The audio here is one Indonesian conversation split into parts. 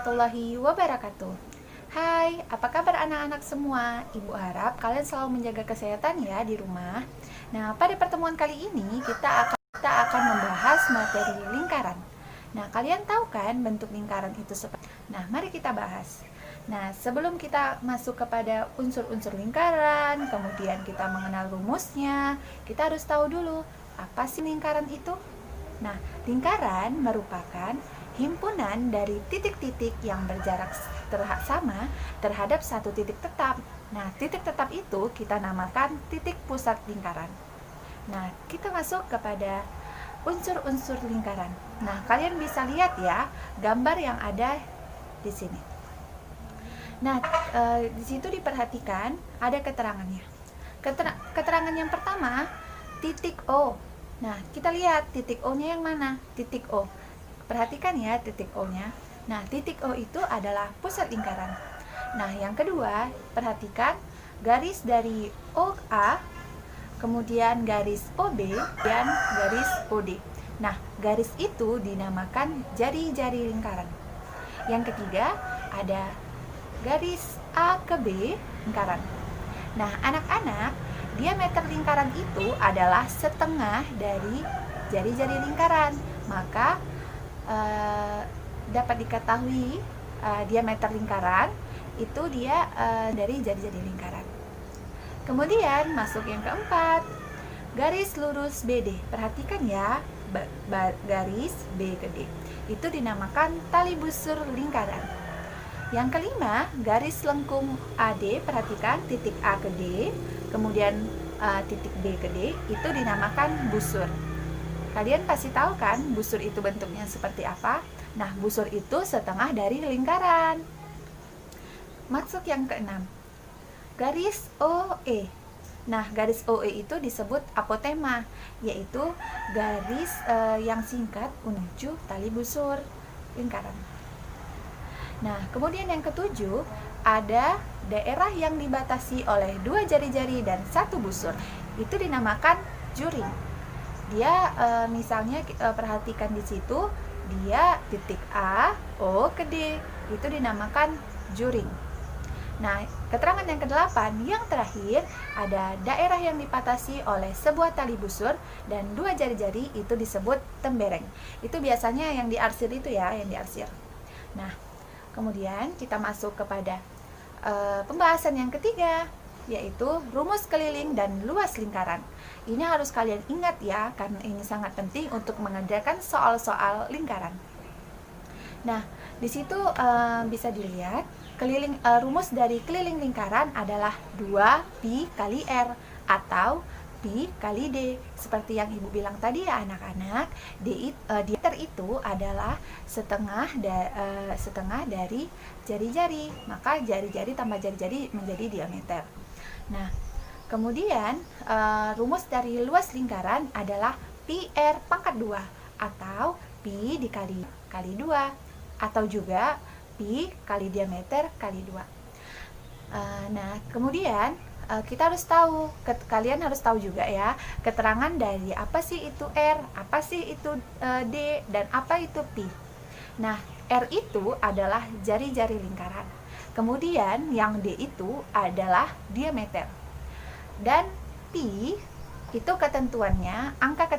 warahmatullahi wabarakatuh. Hai, apa kabar anak-anak semua? Ibu harap kalian selalu menjaga kesehatan ya di rumah. Nah, pada pertemuan kali ini kita akan membahas materi lingkaran. Nah, kalian tahu kan bentuk lingkaran itu seperti. Nah, mari kita bahas. Nah, sebelum kita masuk kepada unsur-unsur lingkaran, kemudian kita mengenal rumusnya, kita harus tahu dulu apa sih lingkaran itu. Nah, lingkaran merupakan himpunan dari titik-titik yang berjarak sama terhadap satu titik tetap. Nah, titik tetap itu kita namakan titik pusat lingkaran. Nah, kita masuk kepada unsur-unsur lingkaran. Nah, kalian bisa lihat ya gambar yang ada di sini. Nah, di situ diperhatikan ada keterangannya. Keterangan yang pertama, titik O. Nah, kita lihat titik O-nya yang mana? Titik O. Perhatikan ya titik O-nya. Nah, titik O itu adalah pusat lingkaran. Nah, yang kedua, perhatikan garis dari OA, kemudian garis OB, dan garis OD. Nah, garis itu dinamakan jari-jari lingkaran. Yang ketiga, ada garis A ke B lingkaran. Nah, anak-anak, diameter lingkaran itu adalah setengah dari jari-jari lingkaran. Maka dapat diketahui diameter lingkaran itu dia dari jari-jari lingkaran. Kemudian masuk yang keempat, garis lurus BD. Perhatikan ya, garis B ke D itu dinamakan tali busur lingkaran. Yang kelima, garis lengkung AD. Perhatikan titik A ke D, kemudian titik B ke D itu dinamakan busur. Kalian pasti tahu kan busur itu bentuknya seperti apa? Nah, busur itu setengah dari lingkaran. Masuk yang keenam, garis OE. Nah, garis OE itu disebut apotema, yaitu garis yang singkat menuju tali busur lingkaran. Nah, kemudian yang ketujuh, ada daerah yang dibatasi oleh dua jari-jari dan satu busur. Itu dinamakan juring. Dia misalnya perhatikan di situ, dia titik A, O ke D, itu dinamakan juring. Nah, keterangan yang kedelapan, yang terakhir, ada daerah yang dibatasi oleh sebuah tali busur dan dua jari-jari, itu disebut tembereng. Itu biasanya yang diarsir itu ya, yang diarsir. Nah, kemudian kita masuk kepada pembahasan yang ketiga, yaitu rumus keliling dan luas lingkaran. Ini harus kalian ingat ya, karena ini sangat penting untuk mengerjakan soal-soal lingkaran. Nah, di situ bisa dilihat rumus dari keliling lingkaran adalah 2pi kali R atau pi kali D. Seperti yang Ibu bilang tadi ya anak-anak, diameter itu adalah setengah dari jari-jari. Maka jari-jari tambah jari-jari menjadi diameter. Nah, kemudian rumus dari luas lingkaran adalah pi R pangkat 2 atau pi dikali 2 atau juga pi kali diameter kali 2. Nah, kemudian kita harus tahu, kalian harus tahu juga ya, keterangan dari apa sih itu R, apa sih itu D, dan apa itu pi. Nah, R itu adalah jari-jari lingkaran. Kemudian yang D itu adalah diameter. Dan pi itu ketentuannya, angka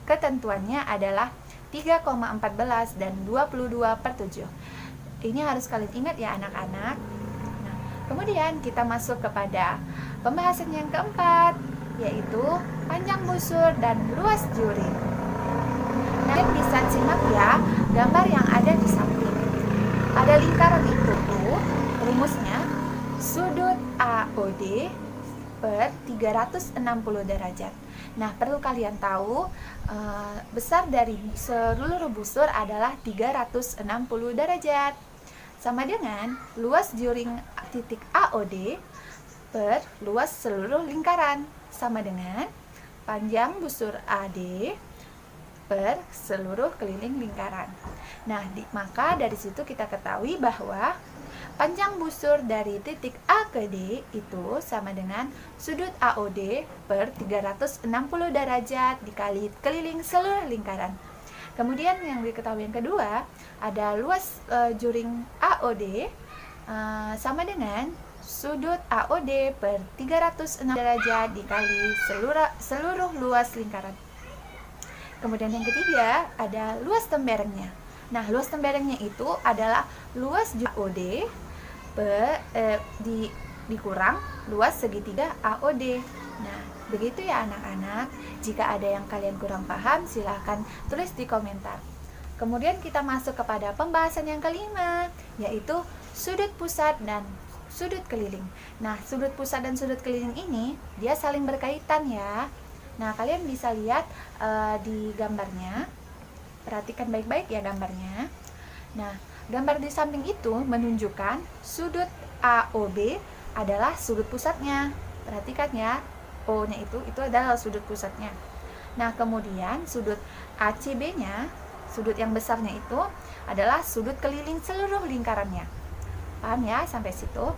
ketentuannya adalah 3,14 dan 22/7. Ini harus kalian ingat ya anak-anak. Nah, kemudian kita masuk kepada pembahasan yang keempat, yaitu panjang busur dan luas juring. Nah, kalian bisa simak ya gambar yang ada di samping. Pada lingkaran itu rumusnya sudut AOD per 360 derajat. Nah, perlu kalian tahu besar dari seluruh busur adalah 360 derajat. Sama dengan luas juring titik AOD per luas seluruh lingkaran, sama dengan panjang busur AD per seluruh keliling lingkaran. Nah, maka dari situ kita ketahui bahwa panjang busur dari titik A ke D itu sama dengan sudut AOD per 360 derajat dikali keliling seluruh lingkaran. Kemudian yang diketahui yang kedua, ada luas juring AOD sama dengan sudut AOD per 306 derajat dikali seluruh luas lingkaran. Kemudian yang ketiga, ada luas temberengnya. Nah, luas temberengnya itu adalah luas AOD dikurang luas segitiga AOD. Nah, begitu ya anak-anak. Jika ada yang kalian kurang paham, silahkan tulis di komentar. Kemudian kita masuk kepada pembahasan yang kelima, yaitu sudut pusat dan sudut keliling. Nah, sudut pusat dan sudut keliling ini dia saling berkaitan ya. Nah, kalian bisa lihat di gambarnya. Perhatikan baik-baik ya gambarnya. Nah, gambar di samping itu menunjukkan sudut AOB adalah sudut pusatnya. Perhatikan ya, O-nya itu adalah sudut pusatnya. Nah, kemudian sudut ACB-nya, sudut yang besarnya itu adalah sudut keliling seluruh lingkarannya. Paham ya sampai situ?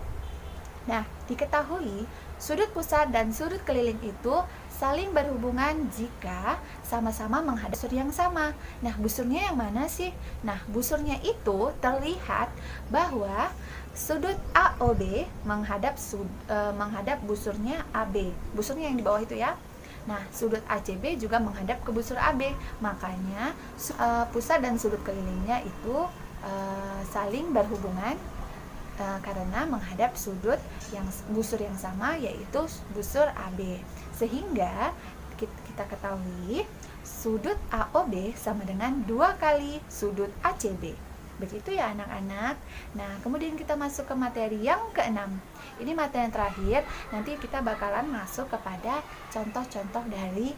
Nah, diketahui sudut pusat dan sudut keliling itu saling berhubungan jika sama-sama menghadap busur yang sama. Nah, busurnya yang mana sih? Nah, busurnya itu terlihat bahwa sudut AOB menghadap busurnya AB. Busurnya yang di bawah itu ya. Nah, sudut ACB juga menghadap ke busur AB. Makanya pusat dan sudut kelilingnya itu saling berhubungan karena menghadap busur yang sama, yaitu busur AB. Sehingga kita ketahui sudut AOB sama dengan 2 kali sudut ACB. Begitu ya anak-anak. Nah, kemudian kita masuk ke materi yang ke-6. Ini materi yang terakhir. Nanti kita bakalan masuk kepada contoh-contoh dari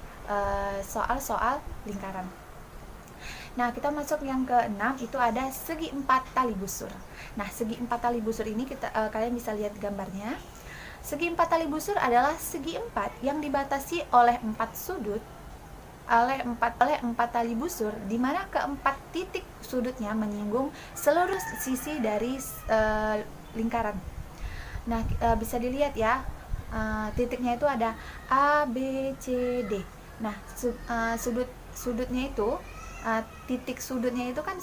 soal-soal lingkaran. Nah, kita masuk yang ke-6, itu ada segi 4 tali busur. Nah, segi 4 tali busur ini kalian bisa lihat gambarnya. Segi 4 tali busur adalah segi 4 yang dibatasi oleh 4 sudut oleh 4 tali busur, di mana keempat titik sudutnya menyinggung seluruh sisi dari lingkaran. Nah, bisa dilihat ya, titiknya itu ada A, B, C, D. Nah, sudutnya itu titik sudutnya itu kan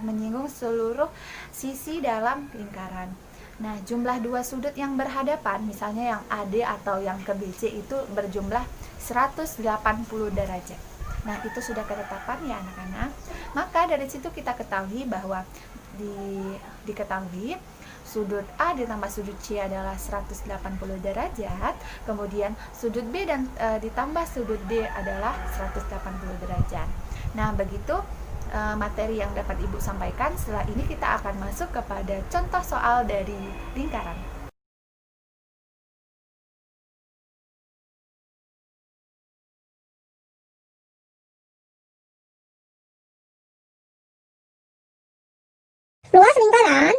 menyinggung seluruh sisi dalam lingkaran. Nah, jumlah 2 sudut yang berhadapan, misalnya yang AD atau yang ke BC itu berjumlah 180 derajat. Nah, itu sudah ketetapan ya anak-anak. Maka dari situ kita ketahui bahwa diketahui sudut A ditambah sudut C adalah 180 derajat, kemudian sudut B dan ditambah sudut D adalah 180 derajat. Nah, begitu materi yang dapat Ibu sampaikan. Setelah ini kita akan masuk kepada contoh soal dari lingkaran. Luas lingkaran,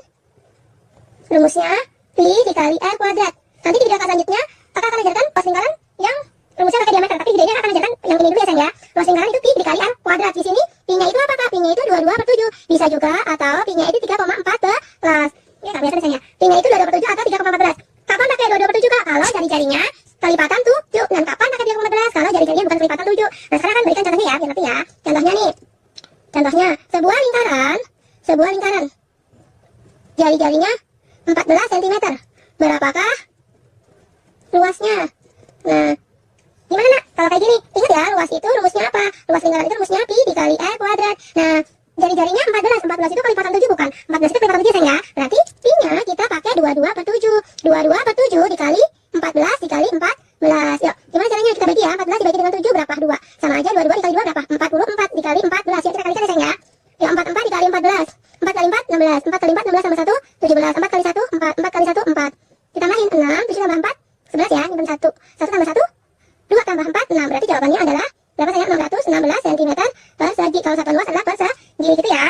rumusnya pi dikali r kuadrat. Nanti di video selanjutnya kakak akan ajarkan luas lingkaran yang rumusnya pakai diameter, tapi videonya akan ajarkan yang ini dulu ya sayang ya. Luas lingkaran itu pi dikali r kuadrat. Di sini pi-nya itu apakah? Pi-nya itu 22/7. Bisa juga atau pi-nya itu 3,14. Ya, tak biasa nih sayang ya. Pi-nya itu 22/7 atau 3,14. Kapan pakai 22/7 Kak? Kalau jari-jarinya kelipatan 7. Dan kapan pakai 3,14? Kalau jari-jarinya bukan kelipatan 7. Nah, sekarang akan berikan contohnya ya, biar ngerti ya. Contohnya nih. Contohnya, sebuah lingkaran. Jari-jarinya 14 cm. Berapakah luasnya? Nah, gimana nak? Kalau kayak gini, ingat ya, luas itu rumusnya apa? Luas lingkaran itu rumusnya pi dikali r kuadrat. Nah, jari-jarinya 14 itu kelipatan 7 bukan? 14 itu kelipatan 7 sayang ya. Berarti pi-nya kita pakai 22/7. 22/7 dikali 14 dikali 14. Yuk, gimana caranya kita bagi ya? 14 dibagi dengan 7 berapa? 2. Sama aja 22 dikali 2 berapa? 44 dikali 14. Yuk kita kalikan ya sayang ya. Yuk 44 dikali 14. 4 kali 4 16. 4 kali 4 16 sama 1 17. 4 kali 1 4. 4 kali 1 4. Kita tambahin 6, 7 tambah 4 11 ya, ini 1. 1 tambah 1 2 tambah 4 6. Berarti jawabannya adalah berapa sayang? 616 cm per segi. Kalau satuan luas adalah per segi gitu ya.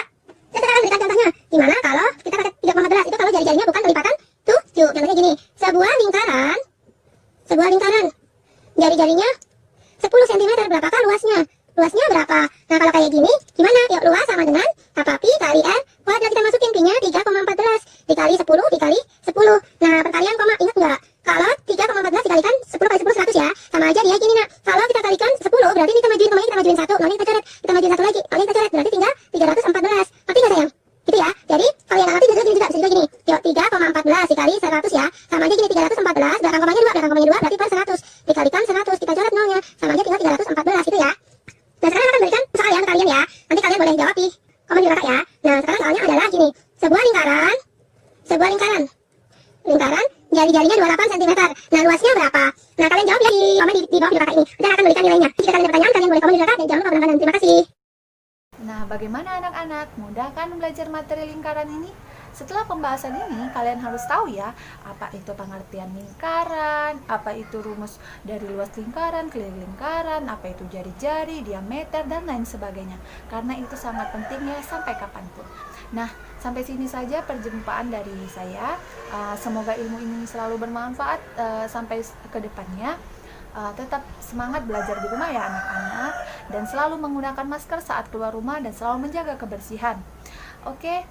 Saya sekarang berikan contohnya. Gimana kalau kita pakai 3,14? Itu kalau jari-jarinya bukan kelipatan 7. Contohnya gini. Sebuah lingkaran jari-jarinya 10 cm. Berapakah luasnya? Luasnya berapa? Nah, kalau kayak gini gimana? Yuk, luas sama dengan apa? Pi kali r kuadrat. Kita masukin pi-nya 3,14 dikali 10 dikali 10. Nah, perkalian koma, ingat nggak? Kalau 3,14 dikalikan 10 kali 10 100 ya. Sama aja dia gini nak. Kalau kita kalikan 10 berarti ini kita majuin kemana? Kita majuin 1. Nanti kita coret. Kita majuin 1 lagi. kalian jawab ya di komen di bawah video kakak ini. Nanti akan berikan nilainya. Jika kalian ada pertanyaan, kalian boleh komen di kakak dan jangan lupa berlangganan. Terima kasih. Nah, bagaimana anak-anak? Mudah kan belajar materi lingkaran ini? Setelah pembahasan ini, kalian harus tahu ya, apa itu pengertian lingkaran, apa itu rumus dari luas lingkaran, keliling lingkaran, apa itu jari-jari, diameter, dan lain sebagainya. Karena itu sangat penting ya, sampai kapanpun. Nah, sampai sini saja perjumpaan dari saya. Semoga ilmu ini selalu bermanfaat sampai ke depannya. Tetap semangat belajar di rumah ya anak-anak, dan selalu menggunakan masker saat keluar rumah dan selalu menjaga kebersihan. Oke,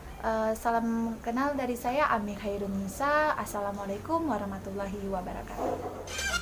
salam kenal dari saya Ami Khairun Nisa. Assalamualaikum warahmatullahi wabarakatuh.